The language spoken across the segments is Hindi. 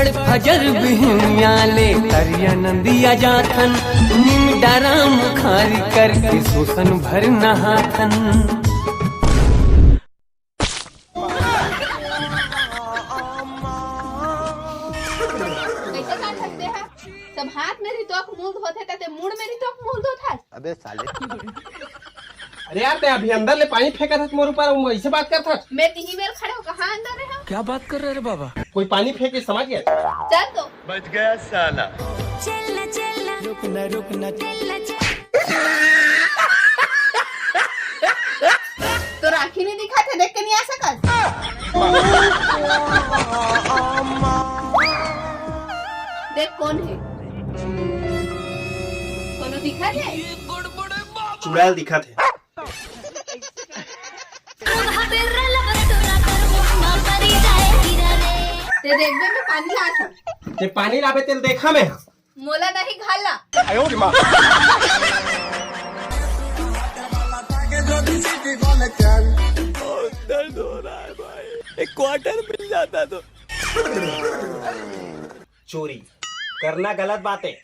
बड़ फजर बिहनिया ले करिया नंदिया जाथन, निम डारा मुखारी करके शोषण भर नहाथन। सब हाथ में रितोक मुंह धोते थे, मुड़ में रितोक मुंह धोता। अबे साले। अरे यार ते अभी अंदर ले पानी फेंका था मोर ऊपर, ऐसे बात कर था। मैं तीन बेर खड़े हो, कहाँ अंदर है? क्या बात कर रहे रे बाबा? कोई पानी फेंके समझ गया? चल तो बच गया साला। चलना चलना रुकना रुकना चलना तो राखी नहीं दिखा थे, देख के नहीं आ सकत। देख कौन है, कोनो दिखा थे? चुड़ैल दिखा थे। ते देखबे में पानी ला था। ते पानी लावे तेल देखा मैं। मोला नहीं घाला। आयो रे माँ। दर्द हो रहा है भाई, एक क्वार्टर मिल जाता तो। चोरी करना गलत बात है,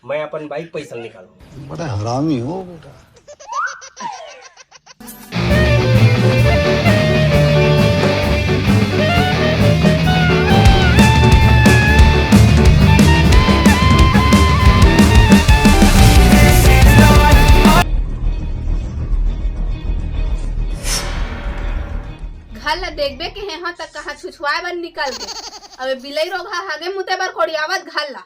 मैं अपन बाइक पैसा निकालूं। बड़ा हरामी हो बेटा। घाला देखबे के यहाँ तक कहाँ छुछुआए बन निकल के। अबे बिलई रोगा हागे मुते बर खोड़ियावत घाला।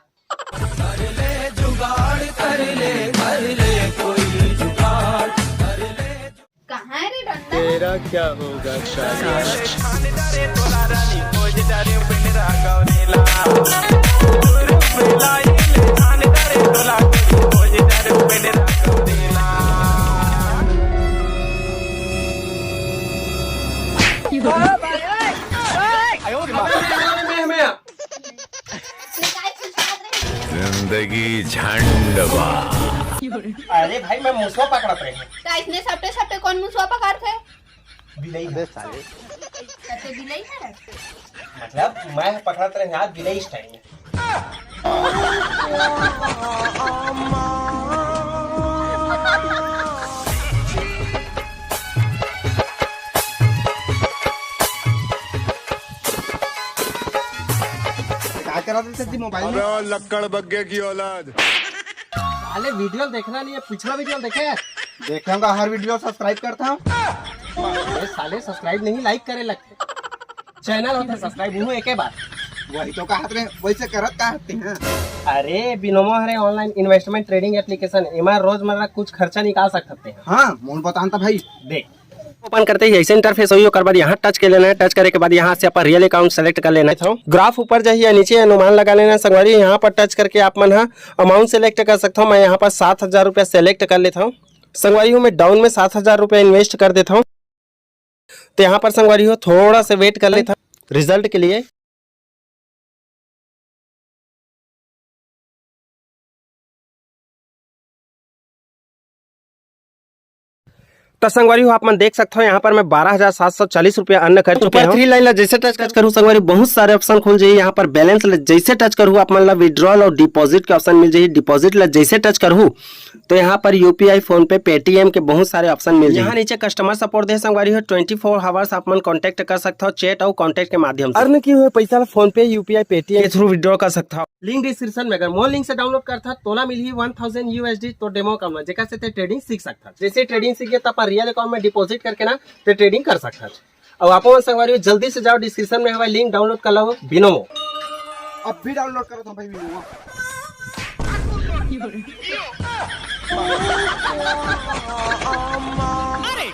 कहाँ है रे डंडा? तेरा क्या होगा जिंदगी झंडवा। अरे भाई मैं मुसवा पकड़ा थे। इतने सपटे सपटे कौन मुसवा पकड़ थे? बिलई। अबे साले। कैसे बिलई है? मतलब मैं पकड़ा थे यार बिलई स्टाइल में। क्या करा थे मोबाइल में? अबे लक्कड़ बग्गे की औलाद। अरे वीडियो देखना नहीं है, पिछला वीडियो देखे। देखूंगा, हर वीडियो सब्सक्राइब करता हूँ। अरे साले सब्सक्राइब नहीं लाइक करे लगते, चैनल होते सब्सक्राइब हूँ एक बार। वही तो कहा थे, वैसे करत कहते हैं। अरे बिनोमो है ऑनलाइन इन्वेस्टमेंट ट्रेडिंग एप्लीकेशन, इमार रोजमर्रा कुछ खर्चा निकाल सकते हैं। हाँ मोन बताता भाई। देख ओपन करते ही ऐसे इंटरफेस होगी, ओकर बाद यहाँ टच कर लेना है। टच करने के बाद यहाँ से अपन रियल अकाउंट सेलेक्ट कर लेना है। ग्राफ ऊपर जाइए, नीचे अनुमान लगा लेना है। संगवारी यहाँ पर टच करके आप मन अमाउंट सेलेक्ट कर सकता हूँ। मैं यहाँ पर 7,000 रुपया सेलेक्ट कर लेता हूँ। संगवारी हूँ मैं डाउन में 7,000 रुपया इन्वेस्ट कर देता हूँ। तो यहाँ पर संगवारी हो थोड़ा सा वेट कर लेता हूँ रिजल्ट के लिए। तो संगवारी हो आप मन देख सकते हो यहाँ पर मैं 12,740 रुपया अर्न कर चुका हूँ। 3 लाइन जैसे टच करूँ संगवारी बहुत सारे ऑप्शन खुल जाइए। यहाँ पर बैलेंस जैसे टच करूँ आप मन विड्रॉल और डिपॉजिट के ऑप्शन मिल जाइए। डिपॉजिट जैसे टच करूँ तो यहाँ पर यूपीआई, फोन पे, पेटीएम के बहुत सारे ऑप्शन मिल जाए। यहाँ नीचे कस्टमर सपोर्ट दे संगवारी हो 24 आवर्स आप मन कॉन्टेक्ट कर सकते हो चैट और कॉन्टेक्ट के माध्यम से। अर्न की हुए पैसा फोन पे, यूपीआई, पेटीएम के थ्रू विड्रॉ कर सकता हो। लिंक डिस्क्रिप्शन में, अगर मोर लिंक से डाउनलोड करता तो ना मिली 1000 USD तो डेमो अकाउंट जेका से ट्रेडिंग सीख सकता। जैसे ट्रेडिंग सीखे तब रियल अकाउंट में डिपॉजिट करके ना तो ट्रेडिंग कर सकता। अब आप संगवारी जल्दी से जाओ, डिस्क्रिप्शन में हमारा लिंक डाउनलोड कर लो बिनोमो। अब भी डाउनलोड करो तो भाई बिनोमो।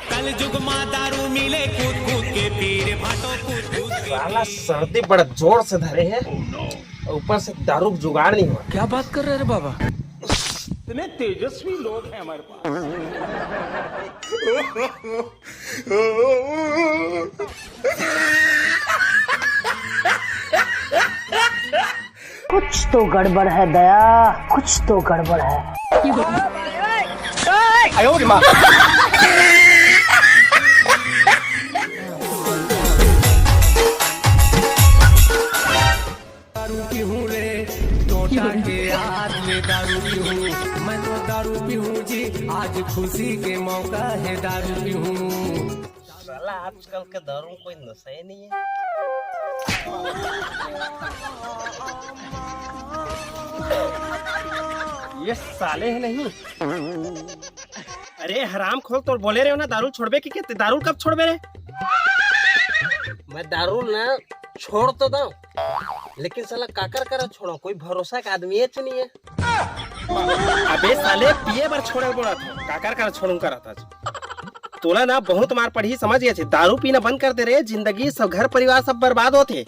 कल जुग माँ दारू मिले कूद कूद के पीर भाटो कूद। साला सर्दी बड़ा जोर से धरे है, ऊपर से दारू जुगाड़ नहीं हुआ। क्या बात कर रहे रे बाबा? इतने तेजस्वी लोग हैं हमारे पास। कुछ तो गड़बड़ है दया, कुछ तो गड़बड़ है। आयो रे माँ। दारू पीहूँ रे, टोटा के हाथ में दारू पीहूँ, मैं तो दारू पीहूँ जी, आज खुशी के मौका है दारू पीहूँ। साला आजकल के दारू कोई नशा ही नहीं है। ये साले है नहीं। अरे हराम खोल, तो बोले रहे हो ना दारू छोड़बे की कहते, दारू कब छोड़बे रे? मैं दारू ना छोड़ तो दूं, लेकिन साला काकर कर छोड़ो, कोई भरोसा का आदमी है नहीं है। अबे साले पिए बार छोड़े बोला था, काकर कर छोड़ू करा था। तोला ना बहुत मार पड़ी, समझ गया छे। दारू पीना बंद कर दे रे, जिंदगी सब घर परिवार सब बर्बाद होते।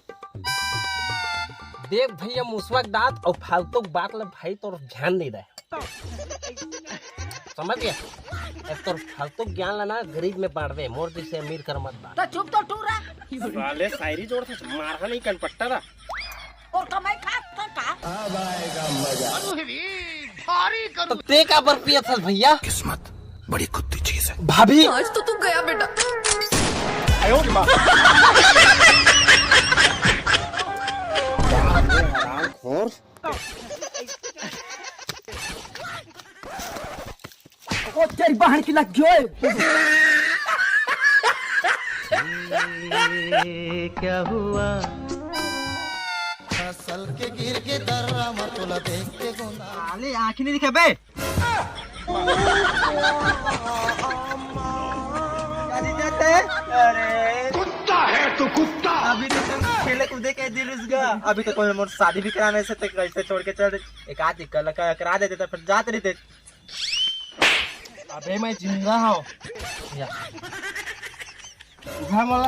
देख भैया मुसवक दांत और फालतू बात ले भाई, तो ध्यान नहीं दे, समझ गया? एक तो फालतू ज्ञान लेना गरीब में बांट दे, मोर जैसे अमीर कर मत बांट। तो चुप तो टूरा साले शायरी जोड़ थे, मारहा नहीं कनपट्टा था। और कमाई खा तो का तो ते का बर पिया था भैया? किस्मत बड़ी कुत्ती चीज है। भाभी आज तो तू गया बेटा। आयो की माँ। हरामखोर। ओ तेरी बहन की लग जोए। क्या हुआ? साले आँखें नहीं दिखे बे। अरे कुत्ता है तू कुत्ता। अभी तो तुम खेले कूदे के दिल उसका, अभी तो कोई मोर शादी भी कराने से तक कैसे छोड़ के चल, एक आध करा देते तो फिर जाते रहते। अबे मैं जिंदा हूँ। चलना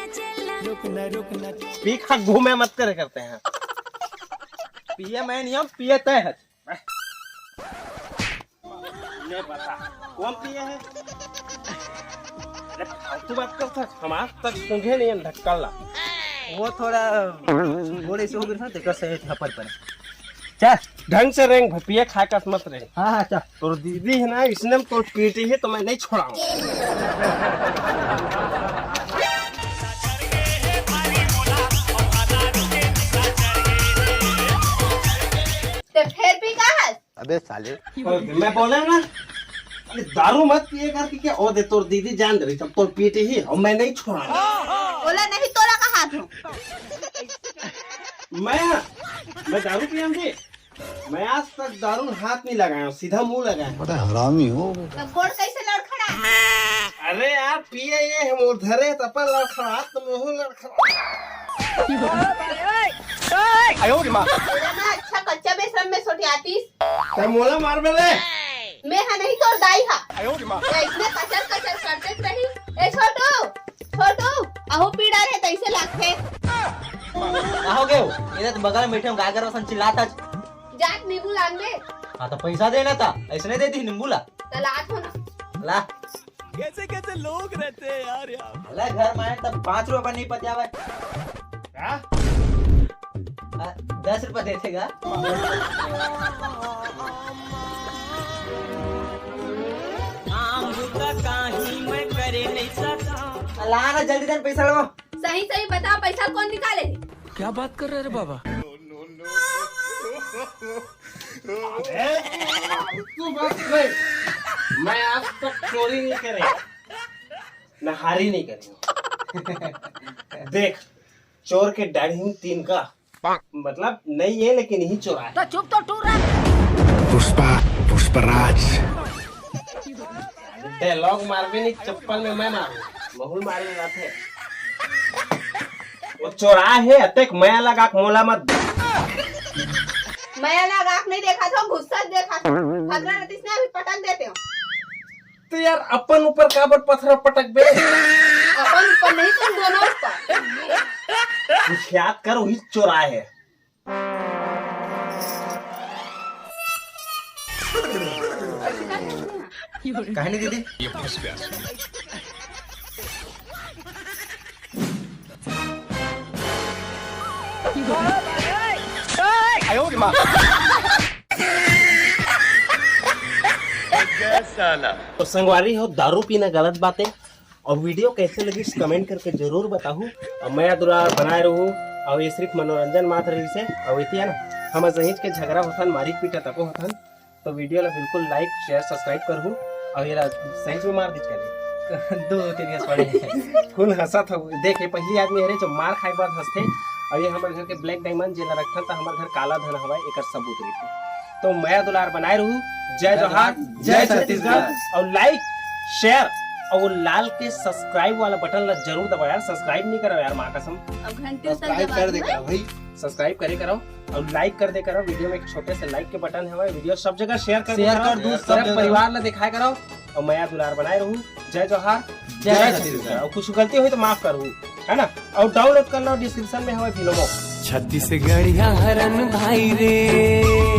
चलना पी खा घूमे मत करे करते हैं। पिए मैं नहीं हूँ, पिए तय है। नहीं पता कौन पिए है? अरे फालतू बात करता, हम आज तक सूंघे नहीं ढक्कला। वो थोड़ा घोड़े से हो गया था, देखो सही थप्पड़ पर। चल ढंग से रेंग, पिए खा का मत रहे। हाँ हाँ चल। तो दीदी है ना, इसने तो पीटी है तो मैं नहीं छोड़ा। ते फिर भी कहा? अबे साले मैं बोला ना, अरे दारू मत पिए करके क्या ओ दे, तोर दीदी जान रही तब तो पीटी ही और मैं नहीं छोड़ा। बोला नहीं तोला का हाथ हो। मैं दारू पिया जी, मैं आज तक दारू हाथ नहीं लगाया, सीधा मुंह लगाया। बड़ा हरामी हो। तब गोड़ कैसे लड़खड़ा? अरे यार पिए ये हम उधर है तब लड़खड़ा तो मुंह लड़खड़ा। आयो की माँ। बोला ना अच्छा कच्चा बेशरम में सोटी आतीस। ते मोला मार बेले। मैं हा नहीं तो दाई हा। आयो की माँ। या इसने कचर कचर करते रही। ए छोटू छोटू अहो पीड़ा रे तैसे लागते। हो गए हो इधर तो बगल में बैठे हम गागर वसन चिल्लाता। जात नींबू लान दे। हाँ तो पैसा देना था, ऐसे नहीं देती नींबू ला। तलाक हो ना। ला कैसे कैसे लोग रहते हैं यार यहाँ। घर में आए तब 5 रुपए नहीं पचावे। क्या? 10 रुपए देतेगा। ला ना जल्दी देन पैसा लो। सही सही बता पैसा कौन निकाले? क्या बात कर रहे रे बाबा? तू बस नहीं, मैं आज तक चोरी नहीं करे, नहारी नहीं करी। देख चोर के दाढ़ी 3 का मतलब नहीं है, लेकिन यही चोरा है। तो चुप तो टूरा पुष्पराज डायलॉग मार भी नहीं, चप्पल में मैं मारू, महुल मारे जाते। वो चोरा है अतक मैं लगा मोला मत। मैं लगा नहीं देखा था, गुस्सा देखा था। भगवान नतीश ने अभी पटक देते हो। तो यार अपन ऊपर काबर पत्थर पटक बे। अपन ऊपर नहीं तुम दोनों ऊपर। कुछ याद कर, वही चोरा है। कहानी दीदी आयो की माँ। तो संगवारी हो, दारू पीना गलत बात है और वीडियो कैसे लगी कमेंट करके जरूर बताऊँ। और मैं दुरा बनाए रहूँ और ये सिर्फ मनोरंजन मात्र रही से और इतिया ना हम सहीज के झगड़ा होथन मारी पीटा तको होथन तो वीडियो ला बिल्कुल लाइक शेयर सब्सक्राइब करहु और ये सहीज में मार दीच करे 2-3 गस पड़े फुल हंसत हो देखे पहली आदमी हरे जो मार खाए बाद हंसते और ये हमारे घर के ब्लैक डायमंड जेला रखथन तो हमारे घर काला धन हवा एकर सबूत रही तो मैं दुलार बनाए रहूं जय जोहार जय छत्तीसगढ़ और लाइक शेयर और वो लाल के सब्सक्राइब वाला बटन ला जरूर दबाओ यार सब्सक्राइब नहीं करो यार माँ कसम अब घंटे तक सब्सक्राइब कर दे दबा भाई सब्सक्राइब करे करो और लाइक कर दे करो वीडियो में एक छोटे से लाइक के बटन है वीडियो सब जगह शेयर कर शेयर कर दो, सब जगह। परिवार ला दिखाया करो और मैं दुलार बनाए रहूं जय जोहार जय छत्तीसगढ़ और कुछ गलती हुई तो माफ करूँ है ना और डाउनलोड कर लो डिस्क्रिप्शन में हमारे फिल्मों छत्तीसगढ़िया हरन भाई रे